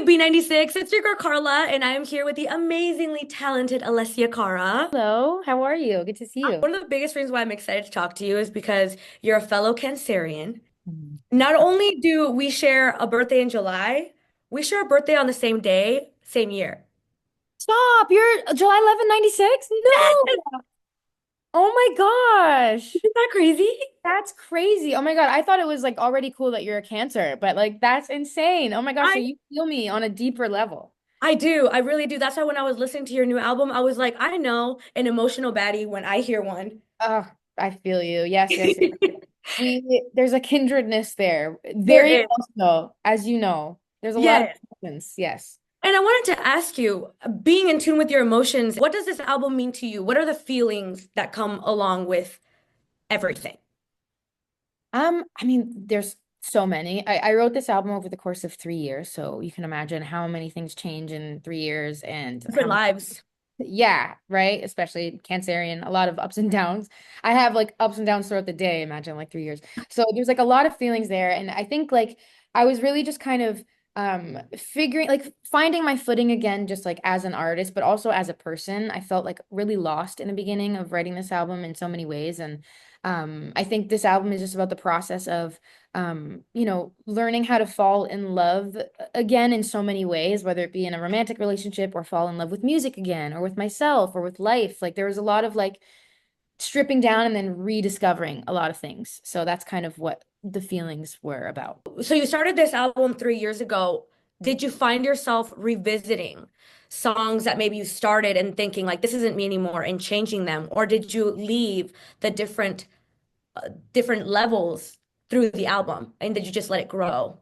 B96. It's your girl Karla, and I am here with the amazingly talented Alessia Cara. Hello, how are you? Good to see you. One of the biggest reasons why I'm excited to talk to you is because you're a fellow Cancerian. Mm. Not only do we share a birthday in July, we share a birthday on the same day, same year. Stop! You're July 11, 96? Yes! No! Oh my gosh. Isn't that crazy? That's crazy. Oh my God. I thought it was like already cool that you're a Cancer, but like that's insane. Oh my gosh. So I you feel me on a deeper level. I do. I really do. That's why when I was listening to your new album, I was like, I know an emotional baddie when I hear one. Oh, I feel you. Yes, yes, yes. There's a kindredness there. There Very is. close though, as you know. There's a lot of Yes. difference. Yes. And I wanted to ask you, being in tune with your emotions, what does this album mean to you? What are the feelings that come along with everything? I mean, there's so many. I wrote this album over the course of 3 years, so you can imagine how many things change in 3 years and how Different much, lives. yeah, right? Especially Cancerian, a lot of ups and downs. I have like ups and downs throughout the day, imagine like 3 years. So there's like a lot of feelings there. And I think like I was really just kind of figuring like finding my footing again, just like as an artist, but also as a person. I felt like really lost in the beginning of writing this album in so many ways. And I think this album is just about the process of learning how to fall in love again in so many ways, whether it be in a romantic relationship or fall in love with music again or with myself or with life. Like there was a lot of like stripping down and then rediscovering a lot of things. So that's kind of what the feelings were about. So you started this album 3 years ago. Did you find yourself revisiting songs that maybe you started and thinking like this isn't me anymore and changing them? Or did you leave the different levels through the album and did you just let it grow?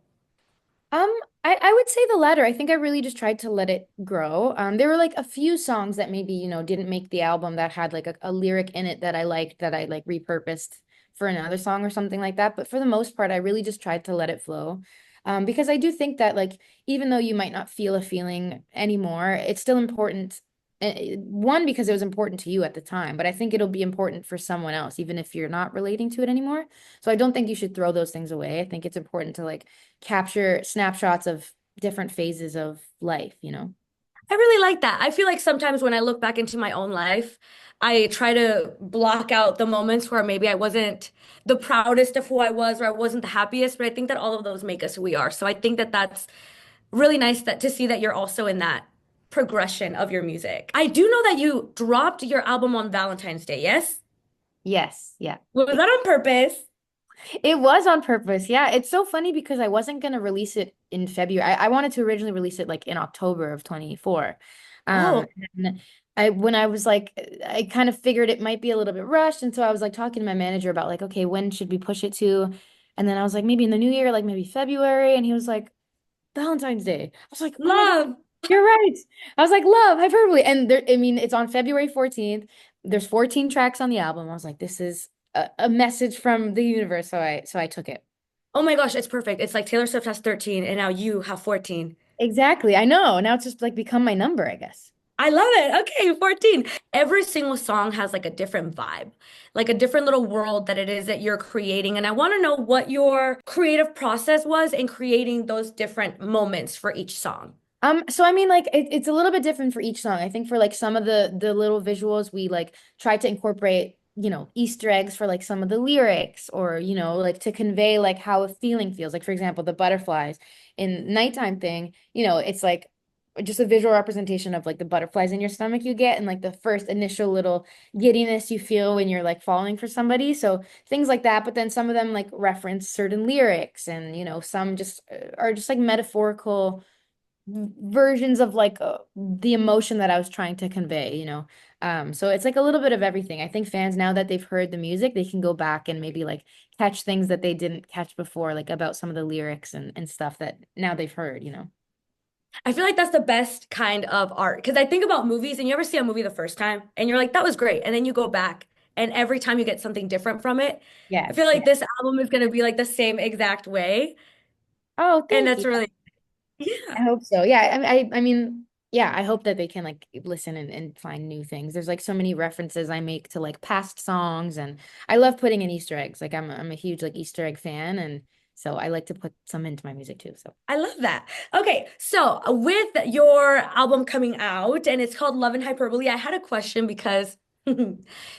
Um, I would say the latter. I think I really just tried to let it grow. There were like a few songs that maybe, didn't make the album that had like a lyric in it that I liked that I like repurposed for another song or something like that. But for the most part, I really just tried to let it flow. Because I do think that like even though you might not feel a feeling anymore, it's still important. One, because it was important to you at the time, but I think it'll be important for someone else, even if you're not relating to it anymore. So I don't think you should throw those things away. I think it's important to like capture snapshots of different phases of life. I really like that. I feel like sometimes when I look back into my own life, I try to block out the moments where maybe I wasn't the proudest of who I was or I wasn't the happiest, but I think that all of those make us who we are. So I think that that's really nice that to see that you're also in that progression of your music. I do know that you dropped your album on Valentine's Day, yes? Yes, yeah. Was that on purpose? It was on purpose. Yeah, it's so funny because I wasn't gonna release it in February. I wanted to originally release it like in October of 24. Oh, And when I was like I kind of figured it might be a little bit rushed, and so I was like talking to my manager about like, okay, when should we push it to? And then I was like, maybe in the new year, like maybe February, and he was like, Valentine's Day. I was like, oh my God, love. you're right. I was like, love, hyperbole. And there, I mean, it's on February 14th. There's 14 tracks on the album. I was like, this is a message from the universe. So I took it. Oh my gosh, it's perfect. It's like Taylor Swift has 13 and now you have 14. Exactly. I know. Now it's just like become my number, I guess. I love it. Okay, 14. Every single song has like a different vibe, like a different little world that it is that you're creating. And I want to know what your creative process was in creating those different moments for each song. So I mean, like it's a little bit different for each song. I think for like some of the little visuals, we like try to incorporate, Easter eggs for like some of the lyrics, or like to convey like how a feeling feels. Like for example, the butterflies in nighttime thing. It's like just a visual representation of like the butterflies in your stomach you get, and like the first initial little giddiness you feel when you're like falling for somebody. So things like that. But then some of them like reference certain lyrics, and some just are just like metaphorical versions of like the emotion that I was trying to convey. So it's like a little bit of everything. I think fans, now that they've heard the music, they can go back and maybe like catch things that they didn't catch before, like about some of the lyrics and stuff that now they've heard. I feel like that's the best kind of art because I think about movies and you ever see a movie the first time and you're like, that was great. And then you go back and every time you get something different from it. I feel Yes. like Yeah. this album is going to be like the same exact way. Oh, And thank that's you. really, I yeah. hope so. Yeah. I mean, yeah, I hope that they can like listen and find new things. There's like so many references I make to like past songs, and I love putting in Easter eggs. Like I'm a huge like Easter egg fan, and So I like to put some into my music too. So I love that. Okay, so with your album coming out and it's called Love and Hyperbole, I had a question because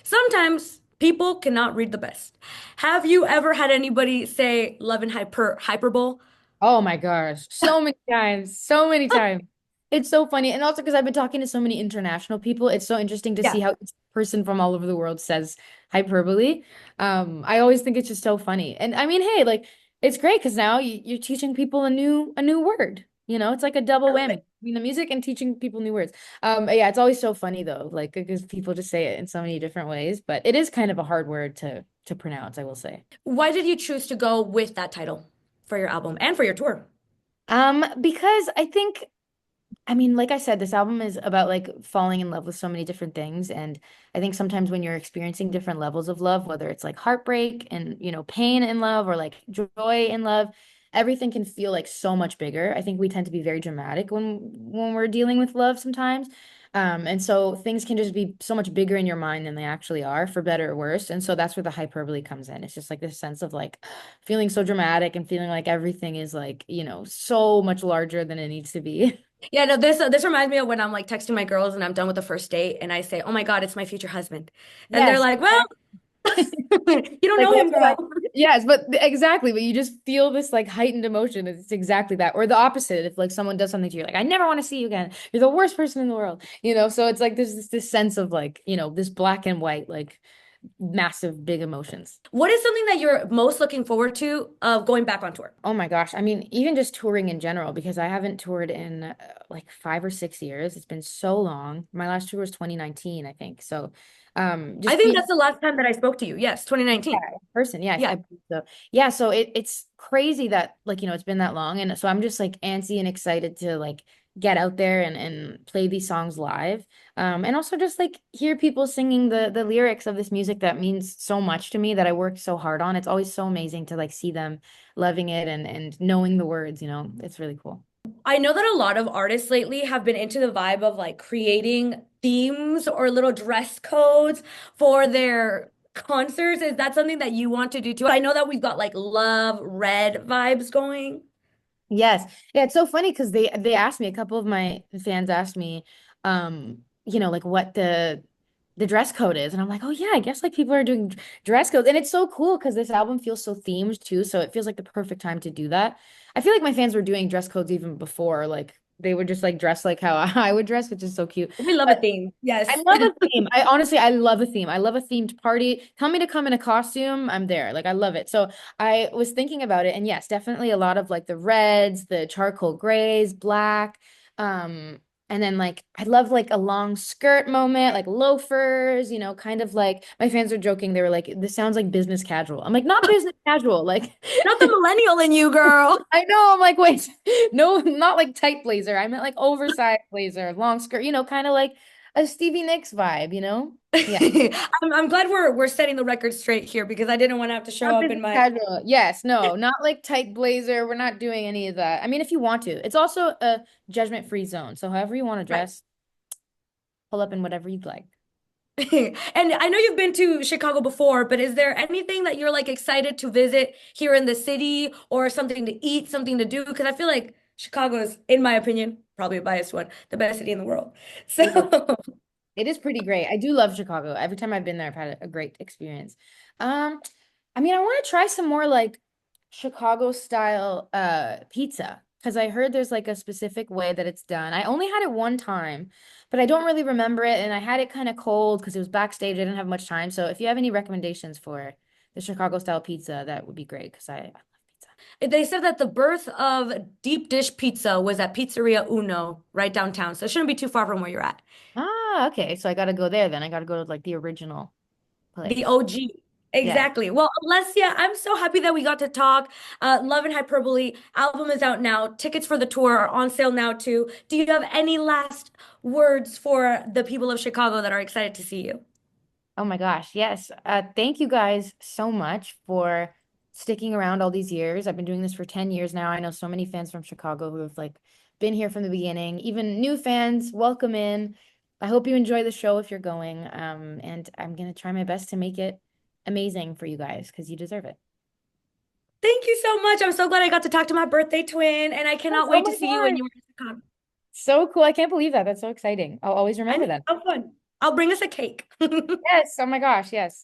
sometimes people cannot read the best. Have you ever had anybody say Love and Hyperbole? oh my gosh, so many times, so many times. It's so funny. And also because I've been talking to so many international people, it's so interesting to Yeah. see how each person from all over the world says hyperbole. I always think it's just so funny. And I mean, hey, like it's great because now you're teaching people a new word. You know, it's like a double whammy. I mean, the music and teaching people new words. Yeah, it's always so funny though, like because people just say it in so many different ways, but it is kind of a hard word to pronounce, I will say. Why did you choose to go with that title for your album and for your tour? Because I think I mean, like I said, this album is about like falling in love with so many different things. And I think sometimes when you're experiencing different levels of love, whether it's like heartbreak and, pain in love or like joy in love, everything can feel like so much bigger. I think we tend to be very dramatic when we're dealing with love sometimes. And so things can just be so much bigger in your mind than they actually are, for better or worse. And so that's where the hyperbole comes in. It's just like this sense of like feeling so dramatic and feeling like everything is like, so much larger than it needs to be. Yeah, no, this reminds me of when I'm like texting my girls and I'm done with the first date and I say, "Oh my God, it's my future husband." And they're Yes. like, "Well, you don't Like know him, that's what girl." yes, but exactly, but you just feel this like heightened emotion. It's exactly that. Or the opposite. If like someone does something to you, like, I never want to see you again. You're the worst person in the world. So it's like there's this sense of like, this black and white, like massive big emotions. What is something that you're most looking forward to of going back on tour? Oh my gosh. I mean, even just touring in general, because I haven't toured in like 5 or 6 years. It's been so long. My last tour was 2019, I think. So I just think being that's the last time that I spoke to you. Yes, yeah, 2019. in person. Yeah, Yeah. I believe so. Yeah, so it's crazy that like, it's been that long. And so I'm just like antsy and excited to like get out there and play these songs live. And also just like hear people singing the lyrics of this music that means so much to me that I worked so hard on. It's always so amazing to like see them loving it and knowing the words. It's really cool. I know that a lot of artists lately have been into the vibe of like creating themes or little dress codes for their concerts. Is that something that you want to do too? I know that we've got like love, red vibes going. Yes. Yeah, it's so funny because they asked me, a couple of my fans asked me, like what the dress code is. And I'm like, oh yeah, I guess like people are doing dress codes. And it's so cool because this album feels so themed too. So it feels like the perfect time to do that. I feel like my fans were doing dress codes even before. Like they would just like dress like how I would dress, which is so cute. We love a theme. I Yes. love a theme. I love a theme. I love a themed party. Tell me to come in a costume, I'm there. Like I love it. So I was thinking about it, and yes, definitely a lot of like the reds, the charcoal grays, black. And then like I love like a long skirt moment, like loafers, kind of like my fans are joking. They were like, this sounds like business casual. I'm like, not business casual, like Not the millennial in you, girl. I know. I'm like, wait, no, not like tight blazer. I meant like oversized blazer, long skirt, kind of like a Stevie Nicks vibe. Yeah. I'm glad we're setting the record straight here because I didn't want to have to show Not up business in my casual. Yes, no, not like tight blazer. We're not doing any of that. I mean, if you want to, it's also a judgment-free zone. So however you want to right. dress, pull up in whatever you'd like. And I know you've been to Chicago before, but is there anything that you're like excited to visit here in the city or something to eat, something to do? Because I feel like Chicago is, in my opinion, probably a biased one, the best city in the world. So It is. It is pretty great. I do love Chicago. Every time I've been there, I've had a great experience. Um, I mean, I want to try some more like Chicago style pizza because I heard there's like a specific way that it's done. I only had it one time, but I don't really remember it, and I had it kind of cold because it was backstage. I didn't have much time. So if you have any recommendations for the Chicago style pizza, that would be great because I love pizza. they said that the birth of deep dish pizza was at Pizzeria Uno right downtown. So it shouldn't be too far from where you're at. Ah, okay. So I got to go there then. I got to go to like the original The place. OG. Yeah. Exactly. Well, Alessia, I'm so happy that we got to talk. Love and Hyperbole album is out now. Tickets for the tour are on sale now too. Do you have any last words for the people of Chicago that are excited to see you? Oh my gosh, yes. Thank you guys so much for sticking around all these years. I've been doing this for 10 years now. I know so many fans from Chicago who have like been here from the beginning. Even new fans, welcome in. I hope you enjoy the show if you're going. And I'm gonna try my best to make it amazing for you guys because you deserve it. Thank you so much. I'm so glad I got to talk to my birthday twin, and I Yes, cannot oh wait to my see you when God. you are in Chicago. So cool. I can't believe that. That's so exciting. I'll always I remember know, that. how fun. I'll bring us a cake. Yes. Oh my gosh. Yes.